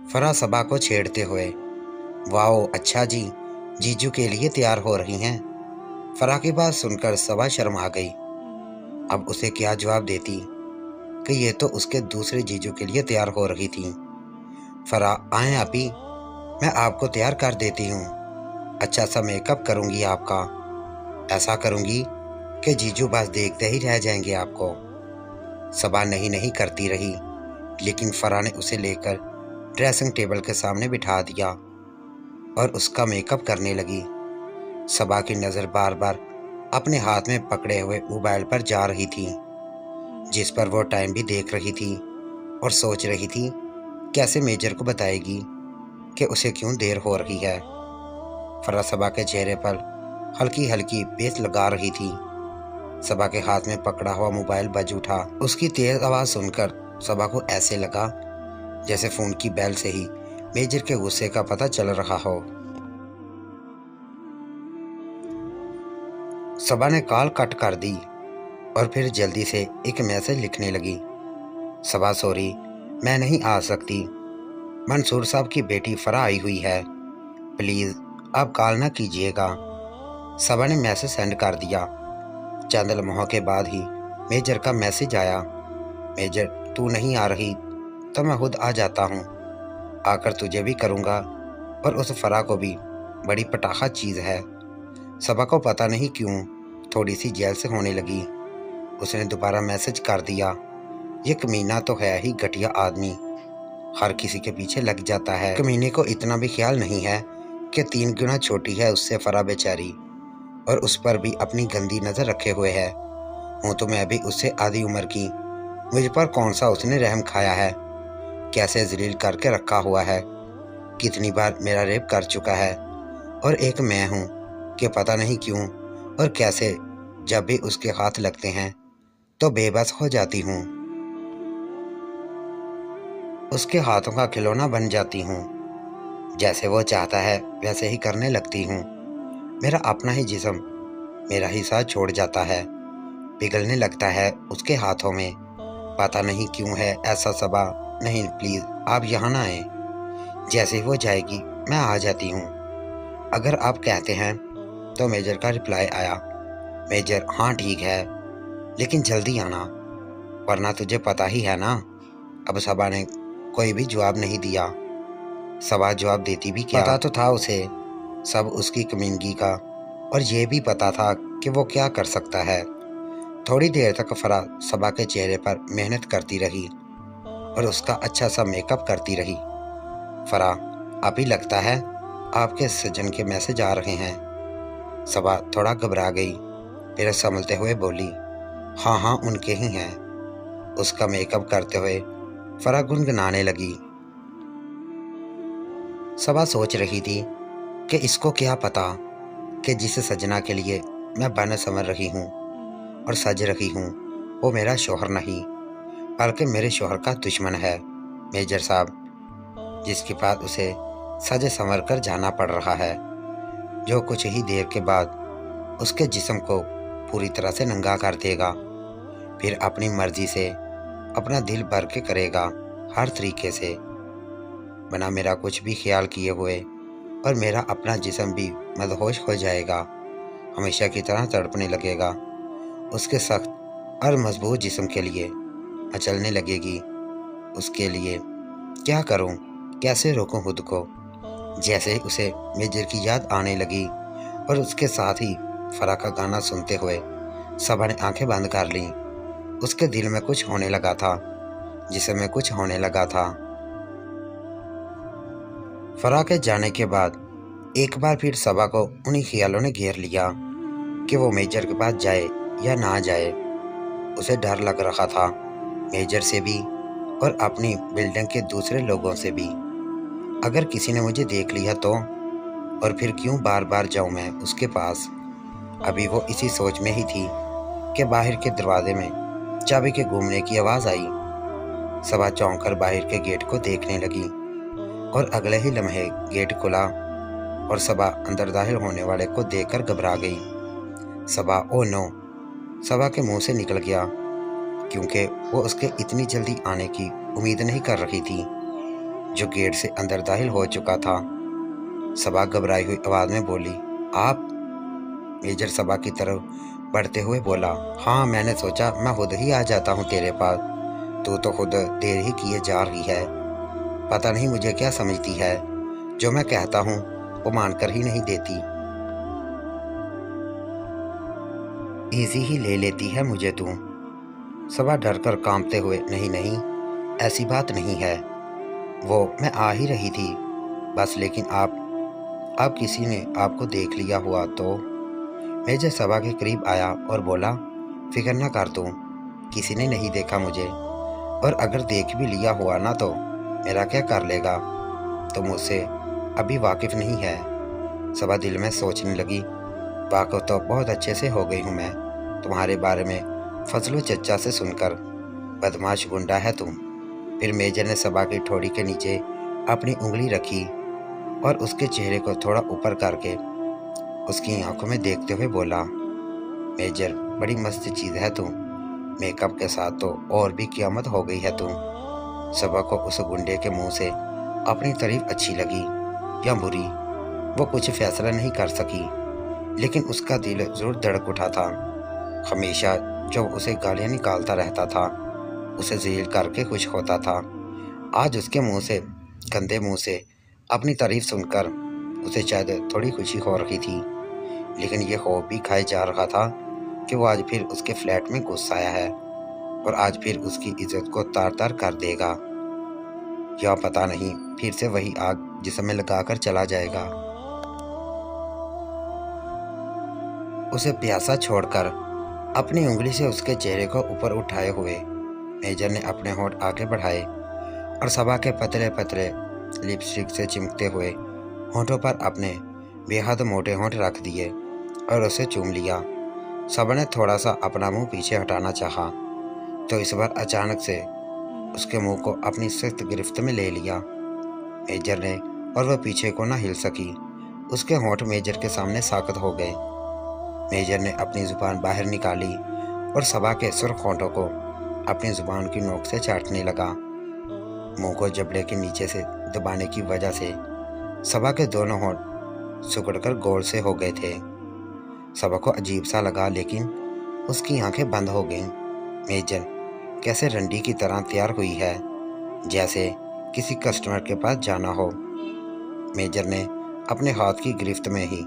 फरा सबा को छेड़ते हुए। वाओ, अच्छा जी, जीजू के लिए तैयार हो रही हैं। फरा की बात सुनकर सबा शर्मा गई। अब उसे क्या जवाब देती कि ये तो उसके दूसरे जीजू के लिए तैयार हो रही थी। फरा, आए आपी, मैं आपको तैयार कर देती हूँ। अच्छा सा मेकअप करूँगी आपका। ऐसा करूँगी कि जीजू बस देखते ही रह जाएंगे आपको। सबा नहीं नहीं करती रही, लेकिन फरा ने उसे लेकर ड्रेसिंग टेबल के सामने बिठा दिया और उसका मेकअप करने लगी। सबा की नज़र बार बार अपने हाथ में पकड़े हुए मोबाइल पर जा रही थी, जिस पर वो टाइम भी देख रही थी और सोच रही थी कैसे मेजर को बताएगी कि उसे क्यों देर हो रही है। फरा सबा के चेहरे पर हल्की हल्की बेस लगा रही थी। सबा के हाथ में पकड़ा हुआ मोबाइल बज उठा। उसकी तेज आवाज़ सुनकर सबा को ऐसे लगा जैसे फ़ोन की बेल से ही मेजर के गुस्से का पता चल रहा हो। सबा ने कॉल कट कर दी और फिर जल्दी से एक मैसेज लिखने लगी। सबा, सॉरी, मैं नहीं आ सकती। मंसूर साहब की बेटी फरा आई हुई है, प्लीज़ आप कॉल ना कीजिएगा। सबा ने मैसेज सेंड कर दिया। चंद लम्हों के बाद ही मेजर का मैसेज आया। मेजर, तू नहीं आ रही तो मैं खुद आ जाता हूँ। आकर तुझे भी करूँगा और उस फरा को भी। बड़ी पटाखा चीज़ है। सबा को पता नहीं क्यों थोड़ी सी जेल से होने लगी। उसने दोबारा मैसेज कर दिया। ये कमीना तो है ही घटिया आदमी, हर किसी के पीछे लग जाता है। कमीने को इतना भी ख्याल नहीं है कि 3 गुना छोटी है उससे फरा बेचारी, और उस पर भी अपनी गंदी नज़र रखे हुए है। हूँ तो मैं भी उससे आधी उम्र की। मुझ पर कौन सा उसने रहम खाया है, कैसे जलील करके रखा हुआ है। कितनी बार मेरा रेप कर चुका है, और एक मैं हूँ कि पता नहीं क्यों और कैसे जब भी उसके हाथ लगते हैं तो बेबस हो जाती हूँ। उसके हाथों का खिलौना बन जाती हूँ। जैसे वो चाहता है वैसे ही करने लगती हूँ। मेरा अपना ही जिस्म मेरा ही साथ छोड़ जाता है, पिघलने लगता है उसके हाथों में। पता नहीं क्यों है ऐसा। सबा, नहीं प्लीज़ आप यहाँ ना आए। जैसे ही वो जाएगी मैं आ जाती हूँ, अगर आप कहते हैं। तो मेजर का रिप्लाई आया। मेजर, हाँ ठीक है, लेकिन जल्दी आना, वरना तुझे पता ही है ना। अब सबा ने कोई भी जवाब नहीं दिया। सबा जवाब देती भी क्या, पता तो था उसे सब उसकी कमीनगी का, और ये भी पता था कि वो क्या कर सकता है। थोड़ी देर तक फरा सबा के चेहरे पर मेहनत करती रही और उसका अच्छा सा मेकअप करती रही। फरा, अभी लगता है आपके सज्जन के मैसेज आ रहे हैं। सबा थोड़ा घबरा गई, फिर संभलते हुए बोली, हाँ हाँ उनके ही हैं। उसका मेकअप करते हुए फरा गुनगुनाने लगी। सबा सोच रही थी कि इसको क्या पता कि जिस सजना के लिए मैं बन संवर रही हूँ और सज रही हूँ वो मेरा शौहर नहीं, बल्कि मेरे शौहर का दुश्मन है, मेजर साहब, जिसके पास उसे सज संवर कर जाना पड़ रहा है, जो कुछ ही देर के बाद उसके जिस्म को पूरी तरह से नंगा कर देगा। फिर अपनी मर्जी से अपना दिल भर के करेगा, हर तरीके से, बिना मेरा कुछ भी ख्याल किए हुए, और मेरा अपना जिस्म भी मदहोश हो जाएगा, हमेशा की तरह तड़पने लगेगा। उसके सख्त और मजबूत जिस्म के लिए मचलने लगेगी। उसके लिए क्या करूं, कैसे रोकूं खुद को। जैसे ही उसे मेजर की याद आने लगी और उसके साथ ही फरा का गाना सुनते हुए सबा ने आंखें बंद कर लीं। उसके दिल में कुछ होने लगा था, जिस्म में कुछ होने लगा था। फरा के जाने के बाद एक बार फिर सबा को उन्हीं ख्यालों ने घेर लिया कि वो मेजर के पास जाए या ना जाए। उसे डर लग रहा था, मेजर से भी और अपनी बिल्डिंग के दूसरे लोगों से भी। अगर किसी ने मुझे देख लिया तो, और फिर क्यों बार बार जाऊं मैं उसके पास। अभी वो इसी सोच में ही थी कि बाहर के दरवाजे में चाबी के घूमने की आवाज़ आई। सबा चौंक कर बाहर के गेट को देखने लगी और अगले ही लम्हे गेट खुला और सबा अंदर दाखिल होने वाले को देखकर घबरा गई। सबा, ओ नो, सबा के मुंह से निकल गया, क्योंकि वो उसके इतनी जल्दी आने की उम्मीद नहीं कर रही थी। जो गेट से अंदर दाखिल हो चुका था। सबा घबराई हुई आवाज़ में बोली, आप? मेजर सबा की तरफ बढ़ते हुए बोला, हाँ, मैंने सोचा मैं खुद ही आ जाता हूँ तेरे पास। तू तो खुद देर ही किए जा रही है। पता नहीं मुझे क्या समझती है, जो मैं कहता हूँ वो मानकर ही नहीं देती। इजी ही ले लेती है मुझे तू। सबा डर कर कांपते हुए, नहीं नहीं, ऐसी बात नहीं है, वो मैं आ ही रही थी बस, लेकिन आप किसी ने आपको देख लिया हुआ तो। मेजर सबा के करीब आया और बोला, फिक्र न कर तू, किसी ने नहीं देखा मुझे, और अगर देख भी लिया हुआ ना तो मेरा क्या कर लेगा, तो मुझसे अभी वाकिफ नहीं है। सबा दिल में सोचने लगी, वाकिफ तो बहुत अच्छे से हो गई हूँ मैं तुम्हारे बारे में फजलो चचा से सुनकर, बदमाश गुंडा है तुम। फिर मेजर ने सबा की ठोड़ी के नीचे अपनी उंगली रखी और उसके चेहरे को थोड़ा ऊपर करके उसकी आंखों में देखते हुए बोला, मेजर, बड़ी मस्त चीज़ है तुम, मेकअप के साथ तो और भी क़यामत हो गई है तुम। सबा को उस गुंडे के मुंह से अपनी तारीफ अच्छी लगी या बुरी, वो कुछ फैसला नहीं कर सकी, लेकिन उसका दिल ज़रूर धड़क उठा था। हमेशा जब उसे गालियाँ निकालता रहता था, उसे ज़लील करके खुश होता था। आज उसके मुंह से, गंदे मुंह से अपनी तारीफ सुनकर उसे शायद थोड़ी खुशी हो रही थी, लेकिन ये खौफ भी खाए जा रहा था कि वो आज फिर उसके फ्लैट में घुस आया है और आज फिर उसकी इज्जत को तार तार कर देगा, या पता नहीं फिर से वही आग जिसमें लगाकर चला जाएगा। उसे प्यासा छोड़कर अपनी उंगली से उसके चेहरे को ऊपर उठाए हुए मेजर ने अपने होंठ आगे बढ़ाए और सबा के पतले पतले लिपस्टिक से चिमकते हुए होंठों पर अपने बेहद मोटे होंठ रख दिए और उसे चूम लिया। सबा ने थोड़ा सा अपना मुंह पीछे हटाना चाहा, तो इस बार अचानक से उसके मुंह को अपनी सख्त गिरफ्त में ले लिया मेजर ने, और वह पीछे को न हिल सकी। उसके होंठ मेजर के सामने साकत हो गए। मेजर ने अपनी जुबान बाहर निकाली और सबा के सुर्ख होंठों को अपनी जुबान की नोक से चाटने लगा। मुंह को जबड़े के नीचे से दबाने की वजह से सबा के दोनों होंठ सिकुड़कर गोल से हो गए थे। सबा को अजीब सा लगा, लेकिन उसकी आंखें बंद हो गईं। मेजर कैसे रंडी की तरह तैयार हुई है, जैसे किसी कस्टमर के पास जाना हो। मेजर ने अपने हाथ की गिरफ्त में ही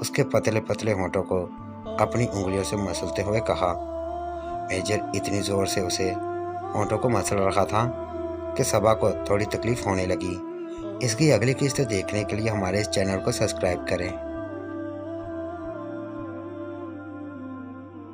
उसके पतले पतले होंठों को अपनी उंगलियों से मसलते हुए कहा। मेजर इतनी ज़ोर से उसे होंठों को मसल रहा था कि सबा को थोड़ी तकलीफ होने लगी। इसकी अगली किस्त देखने के लिए हमारे इस चैनल को सब्सक्राइब करें।